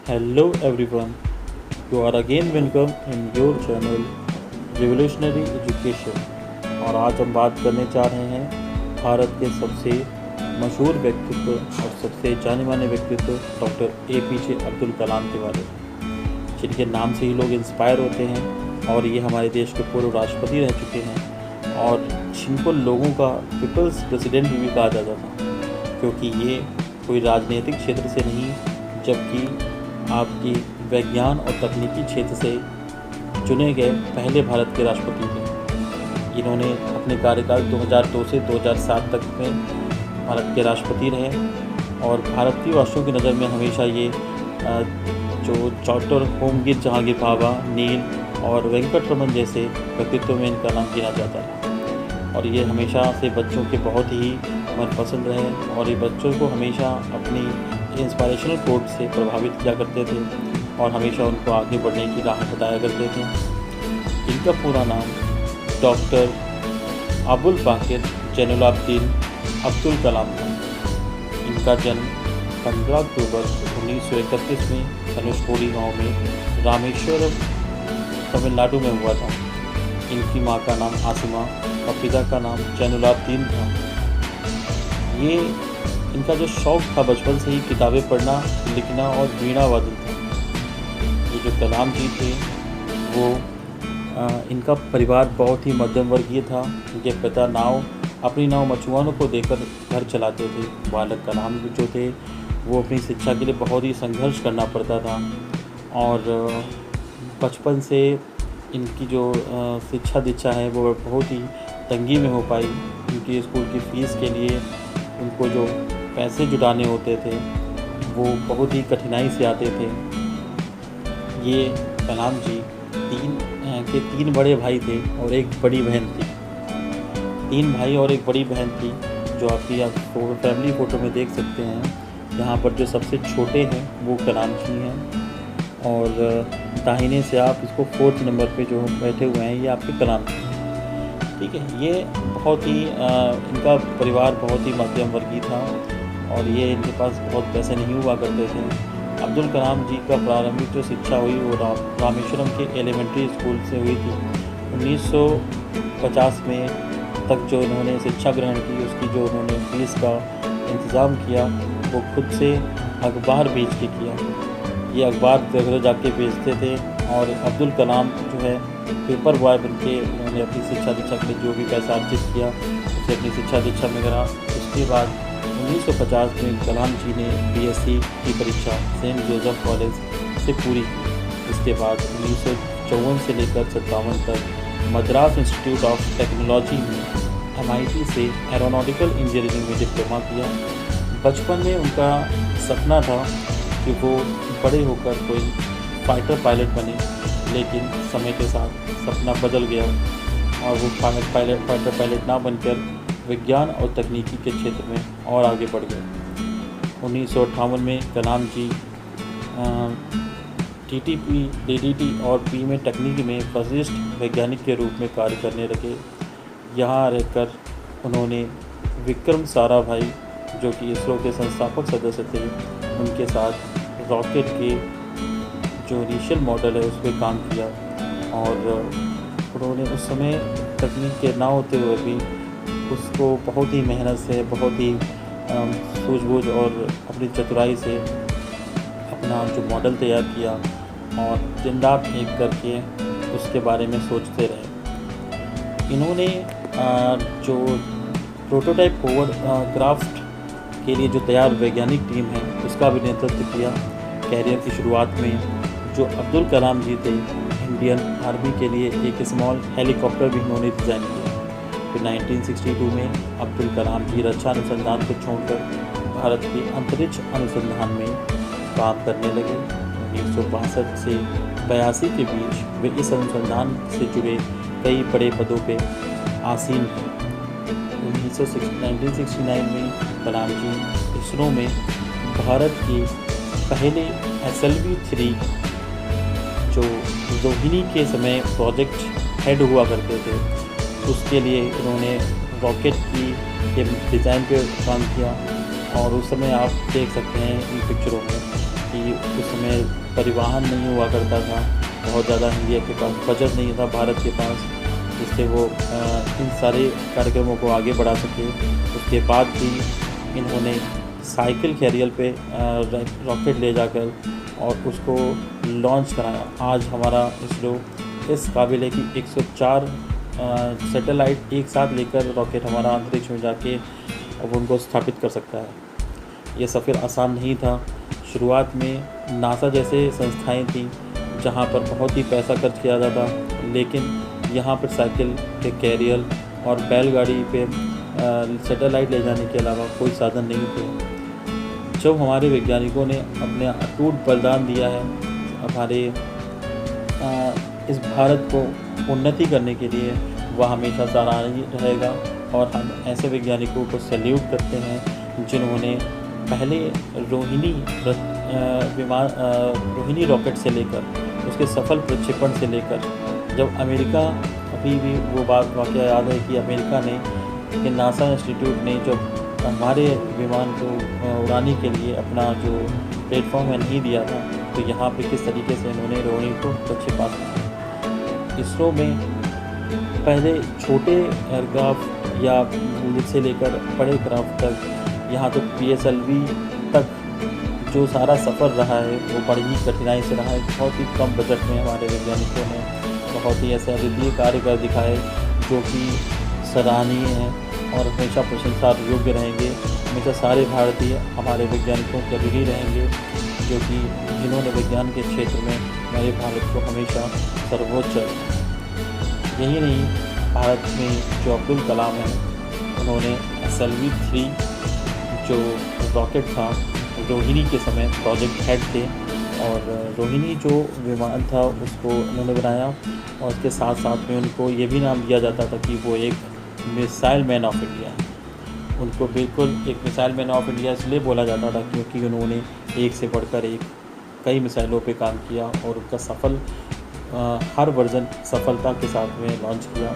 Hello everyone, you are again welcome in your channel Revolutionary Education। और आज हम बात करने जा रहे हैं भारत के सबसे मशहूर व्यक्तित्व और सबसे जाने माने व्यक्तित्व डॉक्टर APJ अब्दुल कलाम के बारे में, जिनके नाम से ही लोग इंस्पायर होते हैं और ये हमारे देश के पूर्व राष्ट्रपति रह चुके हैं और जिनको लोगों का पीपल्स प्रेसिडेंट भी कहा जाता था, क्योंकि ये कोई राजनीतिक क्षेत्र से नहीं जबकि आपकी विज्ञान और तकनीकी क्षेत्र से चुने गए पहले भारत के राष्ट्रपति थे। इन्होंने अपने कार्यकाल 2002 से 2007 तक में भारत के राष्ट्रपति रहे और भारतीय वासियों की नज़र में हमेशा ये जो डॉक्टर होमगिर जहांगीर भाभा, नील और वेंकट रमन जैसे व्यक्तित्व में इनका नाम गिना जाता है। और ये हमेशा से बच्चों के बहुत ही मनपसंद रहे और ये बच्चों को हमेशा अपनी इंस्पायरेशनल कोट से प्रभावित किया करते थे और हमेशा उनको आगे बढ़ने की राह बताया करते थे। इनका पूरा नाम डॉक्टर अबुल बाकिर जैनुलाब्दीन अब्दुल कलाम था। इनका जन्म 15 अक्टूबर 1931 में धनुषकोडी गांव में रामेश्वरम तमिलनाडु में हुआ था। इनकी माँ का नाम आसिमा और पिता का नाम जैनुलाब्दीन था। ये इनका जो शौक़ था बचपन से ही किताबें पढ़ना, लिखना और वीणा वादन था। ये जो कलाम जी थे वो इनका परिवार बहुत ही मध्यम वर्गीय था। इनके पिता अपनी नाव मछुआरों को देकर घर चलाते थे। बालक कलाम जो थे वो अपनी शिक्षा के लिए बहुत ही संघर्ष करना पड़ता था और बचपन से इनकी जो शिक्षा दीक्षा है वो बहुत ही तंगी में हो पाई। इनकी स्कूल की फ़ीस के लिए उनको जो पैसे जुटाने होते थे वो बहुत ही कठिनाई से आते थे। ये कलाम जी तीन बड़े भाई थे और एक बड़ी बहन थी। 3 भाई और एक बड़ी बहन थी जो आपकी फैमिली फ़ोटो में देख सकते हैं। यहाँ पर जो सबसे छोटे हैं वो कलाम जी हैं और दाहिने से आप इसको 4th नंबर पे जो बैठे हुए हैं ये आपके कलाम जी। ठीक है, ये बहुत ही इनका परिवार बहुत ही मध्यम वर्गीय था और ये इनके पास बहुत पैसे नहीं हुआ करते थे। अब्दुल कलाम जी का प्रारंभिक जो शिक्षा हुई वो रामेश्वरम के एलिमेंट्री स्कूल से हुई थी। 1950 में तक जो इन्होंने शिक्षा ग्रहण की उसकी जो उन्होंने फीस का इंतज़ाम किया वो खुद से अखबार बेच के किया। ये अखबार घर जाके बेचते थे और अब्दुल कलाम जो है पेपर बॉय बन के उन्होंने अपनी शिक्षा दीक्षा के लिए जो भी पैसा अर्जित किया उसे अपनी शिक्षा दीक्षा में करा। उसके बाद 1950 में कलाम जी ने BSc की परीक्षा सेंट जोसेफ कॉलेज से पूरी की। इसके बाद 1954 से लेकर 57 तक मद्रास इंस्टीट्यूट ऑफ टेक्नोलॉजी में MIT से एरोनॉटिकल इंजीनियरिंग में डिप्लोमा किया। बचपन में उनका सपना था कि वो बड़े होकर कोई फाइटर पायलट बने, लेकिन समय के साथ सपना बदल गया और वो फाइटर पायलट ना बनकर विज्ञान और तकनीकी के क्षेत्र में और आगे बढ़ गए। 1958 में कलाम जी TTP, DDT और P में तकनीक में वरिष्ठ वैज्ञानिक के रूप में कार्य करने लगे। यहाँ रहकर उन्होंने विक्रम साराभाई जो कि इसरो के संस्थापक सदस्य थे उनके साथ रॉकेट के जो इनिशियल मॉडल है उस पर काम किया और उन्होंने उस समय तकनीक के ना होते हुए भी उसको बहुत ही मेहनत से, बहुत ही सूझबूझ और अपनी चतुराई से अपना जो मॉडल तैयार किया और दिन रात एक करके उसके बारे में सोचते रहे। इन्होंने जो प्रोटोटाइप क्राफ्ट के लिए जो तैयार वैज्ञानिक टीम है उसका भी नेतृत्व किया। कैरियर की शुरुआत में जो अब्दुल कलाम जी थे इंडियन आर्मी के लिए एक स्मॉल हेलीकॉप्टर भी उन्होंने डिज़ाइन किया। फिर 1962 में अब्दुल कलाम जी रक्षा अनुसंधान को छोड़कर भारत के अंतरिक्ष अनुसंधान में काम करने लगे। 1962 से 82 के बीच वे इस अनुसंधान से जुड़े कई बड़े पदों पे आसीन हैं। 1969 में कलाम जी इसरो में भारत के पहले SLV-3 जो रोहिणी के समय प्रोजेक्ट हेड हुआ करते थे उसके लिए इन्होंने रॉकेट की के डिज़ाइन पे काम किया और उस समय आप देख सकते हैं इन पिक्चरों में कि उस समय परिवहन नहीं हुआ करता था, बहुत ज़्यादा इंडिया के पास बजट नहीं था भारत के पास, जिससे वो इन सारे कार्यक्रमों को आगे बढ़ा सके। उसके बाद भी इन्होंने साइकिल कैरियर पे रॉकेट ले जाकर और उसको लॉन्च कराया। आज हमारा इसरो इस काबिल है कि 104 सैटेलाइट एक साथ लेकर रॉकेट हमारा अंतरिक्ष में जाके अब उनको स्थापित कर सकता है। ये सफ़र आसान नहीं था। शुरुआत में नासा जैसे संस्थाएं थीं जहां पर बहुत ही पैसा खर्च किया जाता, लेकिन यहाँ पर साइकिल के कैरियर और बैलगाड़ी पे सैटेलाइट ले जाने के अलावा कोई साधन नहीं थे। जब हमारे वैज्ञानिकों ने अपने अटूट बलिदान दिया है हमारे इस भारत को उन्नति करने के लिए, वह हमेशा सराहनीय रहेगा। और हम ऐसे वैज्ञानिकों को सैल्यूट करते हैं जिन्होंने पहले रोहिणी रॉकेट से लेकर उसके सफल प्रक्षेपण से लेकर, जब अमेरिका, अभी भी वो बात वाक़या याद है कि अमेरिका ने कि नासा इंस्टीट्यूट ने जब हमारे विमान को उड़ाने के लिए अपना जो प्लेटफॉर्म है नहीं दिया था, तो यहाँ पे किस तरीके से इन्होंने रोहिणी को प्रक्षेपा किया। इसरो में पहले छोटे एयरक्राफ्ट या से लेकर बड़े क्राफ्ट तक, यहाँ तो PSLV तक जो सारा सफ़र रहा है वो बड़ी ही कठिनाई से रहा है। बहुत ही कम बजट में हमारे वैज्ञानिकों ने बहुत ही ऐसे अद्वितीय कार्य कर दिखाए जो कि सराहनीय हैं और हमेशा प्रशंसा योग्य रहेंगे। हमेशा सारे भारतीय हमारे वैज्ञानिकों के ऋणी रहेंगे जो कि जिन्होंने विज्ञान के क्षेत्र में हमारे भारत को हमेशा सर्वोच्च। यही नहीं, भारत में जो अब्दुल कलाम हैं उन्होंने SLV-3 जो रॉकेट था, रोहिणी के समय प्रोजेक्ट हेड थे, और रोहिणी जो विमान था उसको उन्होंने बनाया। और उसके साथ साथ में उनको ये भी नाम दिया जाता था कि वो एक मिसाइल मैन ऑफ इंडिया। उनको बिल्कुल एक मिसाइल मैन ऑफ इंडिया इसलिए बोला जाता था क्योंकि उन्होंने एक से बढ़कर एक कई मिसाइलों पे काम किया और उनका हर वर्जन सफलता के साथ में लॉन्च किया।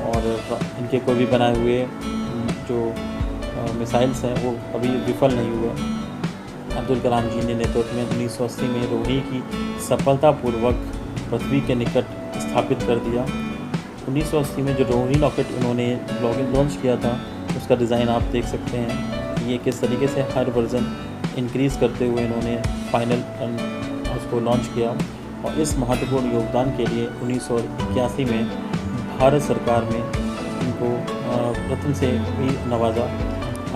और इनके कोई भी बनाए हुए जो मिसाइल्स हैं वो कभी विफल नहीं हुए। अब्दुल कलाम जी ने नेतृत्व में 1980 में रोहिणी की सफलतापूर्वक पृथ्वी के निकट स्थापित कर दिया। 1980 में जो रोहिणी रॉकेट उन्होंने लॉन्च किया था उसका डिज़ाइन आप देख सकते हैं। ये किस तरीके से हर वर्जन इंक्रीज़ करते हुए इन्होंने फाइनल उसको लॉन्च किया। और इस महत्वपूर्ण योगदान के लिए 1981 में भारत सरकार में इनको रत्न से भी नवाजा।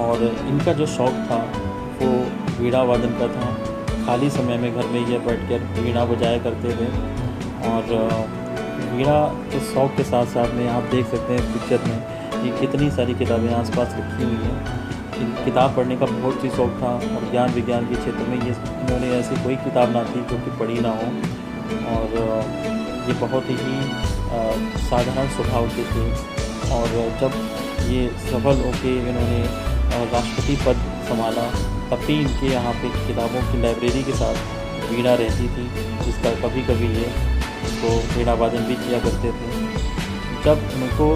और इनका जो शौक़ था वो वीणा वादन का था। खाली समय में घर में ये बैठकर वीणा बजाया करते थे। और वीणा के शौक़ के साथ साथ में आप देख सकते हैं पिक्चर में ये कितनी सारी किताबें आसपास रखी हुई हैं। किताब पढ़ने का बहुत ही शौक़ था और ज्ञान विज्ञान के क्षेत्र में ये इन्होंने ऐसी कोई किताब ना थी जो कि पढ़ी ना हो। और ये बहुत ही साधारण स्वभाव के थे। और जब ये सफल होकर इन्होंने राष्ट्रपति पद संभाला तब भी इनके यहाँ पे किताबों की लाइब्रेरी के साथ वीणा रहती थी, जिसका कभी कभी ये इसको वीणा वादन भी किया करते थे। जब उनको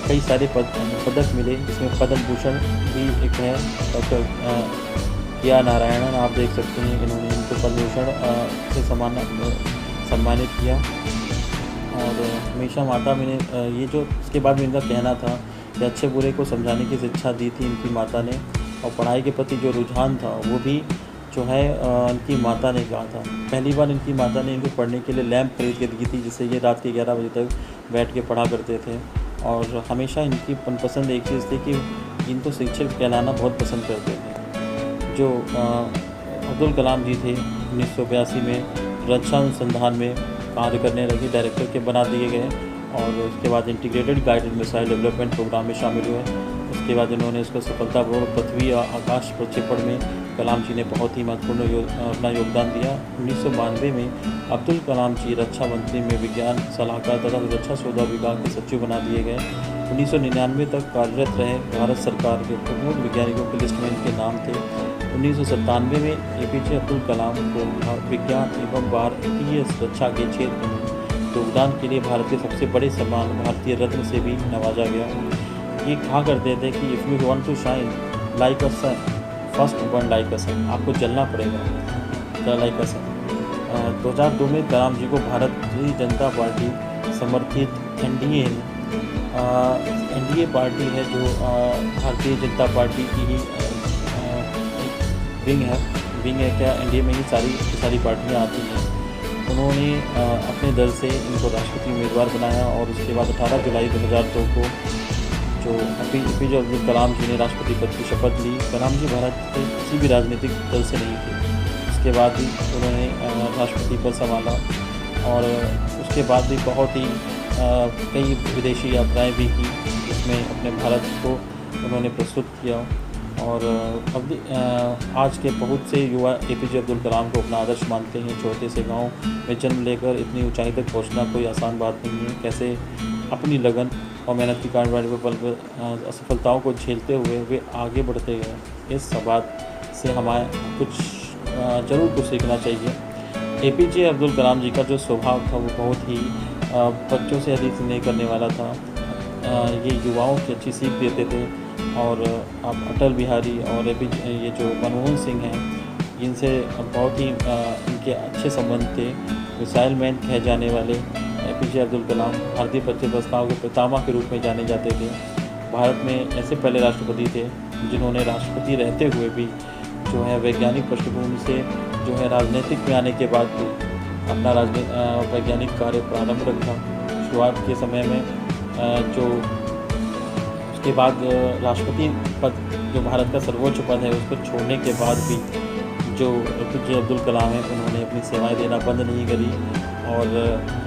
कई सारे पदक मिले, जिसमें पद्म भूषण भी एक है। डॉक्टर किया नारायणन आप देख सकते हैं, इन्होंने इनको पद्म भूषण से सम्मानित किया। और हमेशा माता मैंने ये जो इसके बाद में इनका कहना था कि अच्छे बुरे को समझाने की शिक्षा दी थी इनकी माता ने। और पढ़ाई के प्रति जो रुझान था वो भी जो है इनकी माता ने कहा था। पहली बार इनकी माता ने इनको पढ़ने के लिए लैंप खरीद के दी थी, जिससे ये रात के 11 बजे तक बैठ के पढ़ा करते थे। और हमेशा इनकी मनपसंद एक चीज़ थी कि इनको शिक्षक कहलाना बहुत पसंद करते थे। जो अब्दुल कलाम जी थे 1982 में रक्षा अनुसंधान में कार्य करने लगे, डायरेक्टर के बना दिए गए। और उसके बाद integrated guided missile development programme में शामिल हुए। उसके बाद इन्होंने इसको सफलतापूर्वक पृथ्वी और आकाश प्रक्षेपण में कलाम जी ने बहुत ही महत्वपूर्ण अपना योगदान दिया। 1992 में अब्दुल कलाम जी रक्षा मंत्री में विज्ञान सलाहकार तथा रक्षा सौदा विभाग के सचिव बना दिए गए। 1999 तक कार्यरत रहे। भारत सरकार के प्रमुख वैज्ञानिकों की लिस्ट में इनके नाम थे। 1997 में APJ अब्दुल कलाम को विज्ञान एवं भारतीय रक्षा के क्षेत्र में योगदान के लिए भारत के सबसे बड़े सम्मान भारतीय रत्न से भी नवाजा गया। ये कहा करते थे कि if you want to shine like a sun first burn like a sun, आपको जलना पड़ेगा। लाइक अस 2002 में कलाम जी को भारतीय जनता पार्टी समर्थित एनडीए पार्टी है जो भारतीय जनता पार्टी की ही विंग है क्या, एनडीए में ही सारी पार्टियां आती हैं। उन्होंने अपने दल से इनको राष्ट्रपति उम्मीदवार बनाया और उसके बाद 18 जुलाई 2002 को जो APJ अब्दुल कलाम जी ने राष्ट्रपति पद की शपथ ली। कलाम जी भारत के किसी भी राजनीतिक दल से नहीं थे। उसके बाद भी उन्होंने राष्ट्रपति पद संभाला और उसके बाद भी बहुत ही कई विदेशी यात्राएं भी की, जिसमें अपने भारत को उन्होंने प्रस्तुत किया। और आज के बहुत से युवा APJ अब्दुल कलाम को अपना आदर्श मानते हैं। छोटे से गांव में जन्म लेकर इतनी ऊंचाई तक पहुंचना कोई आसान बात नहीं है। कैसे अपनी लगन और मेहनत की कार्रवाई पर असफलताओं को झेलते हुए वे आगे बढ़ते गए। इस बात से हमें ज़रूर कुछ सीखना चाहिए। APJ अब्दुल कलाम जी का जो स्वभाव था वो बहुत ही बच्चों से अधिक स्नेह करने वाला था। ये युवाओं की अच्छी सीख देते थे। और अब अटल बिहारी और ये जो मनमोहन सिंह हैं, इनसे बहुत ही इनके अच्छे संबंध थे। मिसाइल मैन कहे जाने वाले APJ अब्दुल कलाम भारतीय प्रस्ताव के पितामह के रूप में जाने जाते थे। भारत में ऐसे पहले राष्ट्रपति थे जिन्होंने राष्ट्रपति रहते हुए भी जो है वैज्ञानिक पृष्ठभूमि से जो है राजनीतिक में आने के बाद भी अपना वैज्ञानिक कार्य प्रारंभ रखा। शुरुआत के समय में जो उसके बाद राष्ट्रपति पद जो भारत का सर्वोच्च पद है उसको छोड़ने के बाद भी जो APJ अब्दुल कलाम है उन्होंने अपनी सेवाएं देना बंद नहीं करी। और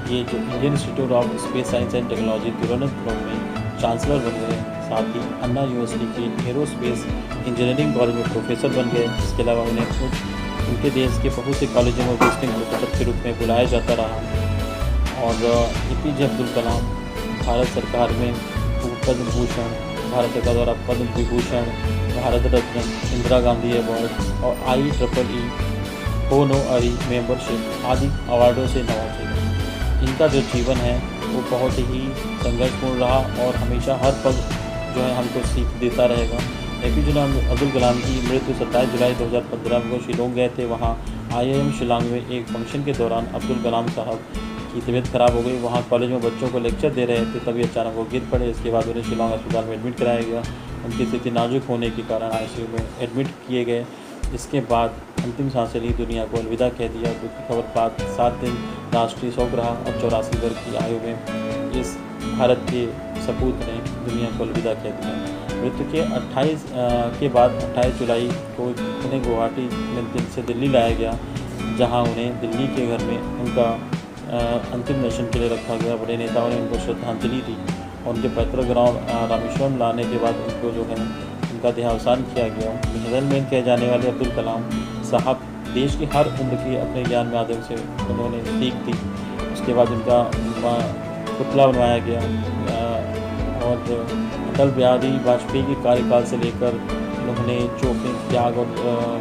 ये जो Indian institute of space science and technology Thiruvananthapuram में चांसलर बन गए। साथ ही अन्ना यूनिवर्सिटी के एरोस्पेस इंजीनियरिंग कॉलेज में प्रोफेसर बन गए। इसके अलावा उन्हें उनके देश के बहुत से कॉलेजों में विजिटिंग प्रोफेसर के रूप में बुलाया जाता रहा। और APJ अब्दुल कलाम भारत सरकार में पद्म भूषण, भारत सरकार द्वारा पद्म विभूषण, भारत रत्न, इंदिरा गांधी अवार्ड और IEEE होनोररी मेंबरशिप आदि अवार्डों से नवाजे गए। इनका जो जीवन है वो बहुत ही संघर्षपूर्ण रहा और हमेशा हर पल जो है हमको सीख देता रहेगा। APJ अब्दुल कलाम की मृत्यु 27 जुलाई 2015 को शिलोंग गए थे। वहाँ IIM शिलोंग में एक फंक्शन के दौरान अब्दुल कलाम साहब की तबीयत ख़राब हो गई। वहाँ कॉलेज में बच्चों को लेक्चर दे रहे थे, तभी अचानक वो गिर पड़े। इसके बाद उन्हें शिलोंग अस्पताल में एडमिट कराया गया। उनकी स्थिति नाजुक होने के कारण ICU में एडमिट किए गए। इसके बाद अंतिम सांसें ली, दुनिया को अलविदा कह दिया। दुख खबर बाद 7 दिन राष्ट्रीय शोक रहा और 84 वर्ष की आयु में इस भारत के सपूत ने दुनिया को अलविदा कह दिया। मृत्यु के 28 जुलाई को उन्हें गुवाहाटी में से दिल्ली लाया गया, जहां उन्हें दिल्ली के घर में उनका अंतिम दर्शन के लिए रखा गया। बड़े नेताओं ने उनको श्रद्धांजलि दी और उनके पैतृक गांव रामेश्वरम लाने के बाद उनको जो है उनका देहावसान किया गया। मिसाइल मैन कहे जाने वाले अब्दुल कलाम साहब देश की हर उम्र की अपने ज्ञान माध्यम से उन्होंने सीख दी। उसके बाद उनका पुतला बनवाया गया और अटल बिहारी वाजपेयी के कार्यकाल से लेकर उन्होंने जो अपने त्याग और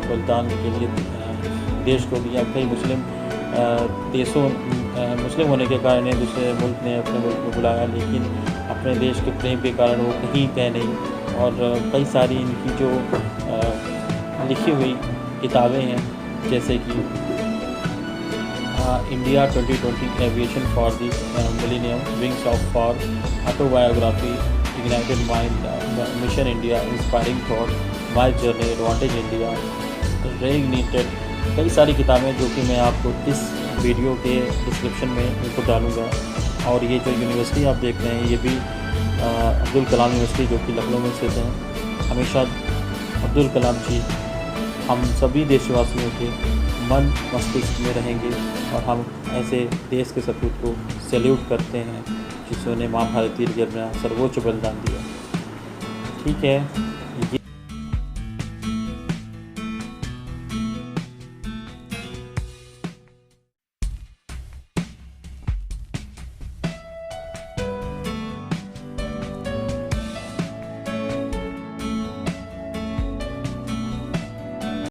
बलिदान के लिए देश को दिया। कई मुस्लिम होने के कारण दूसरे मुल्क ने अपने मुल्क में बुलाया, लेकिन अपने देश के प्रेम के कारण वो कहीं गए नहीं। और कई सारी इनकी जो लिखी हुई किताबें हैं, जैसे कि India 2020 a vision for the millennium, wings of fire, autobiography, ignited mind, mission India, inspiring thought, my journey, advantage India, reignited, कई सारी किताबें जो कि मैं आपको इस वीडियो के डिस्क्रिप्शन में इनको डालूँगा। और ये जो यूनिवर्सिटी आप देख रहे हैं ये भी अब्दुल कलाम यूनिवर्सिटी जो कि लखनऊ में स्थित है। हमेशा अब्दुल कलाम जी हम सभी देशवासियों के मन मस्तिष्क में रहेंगे और हम ऐसे देश के सपूत को सैल्यूट करते हैं जिन्होंने माँ भारती के अपना सर्वोच्च बलिदान दिया। ठीक है।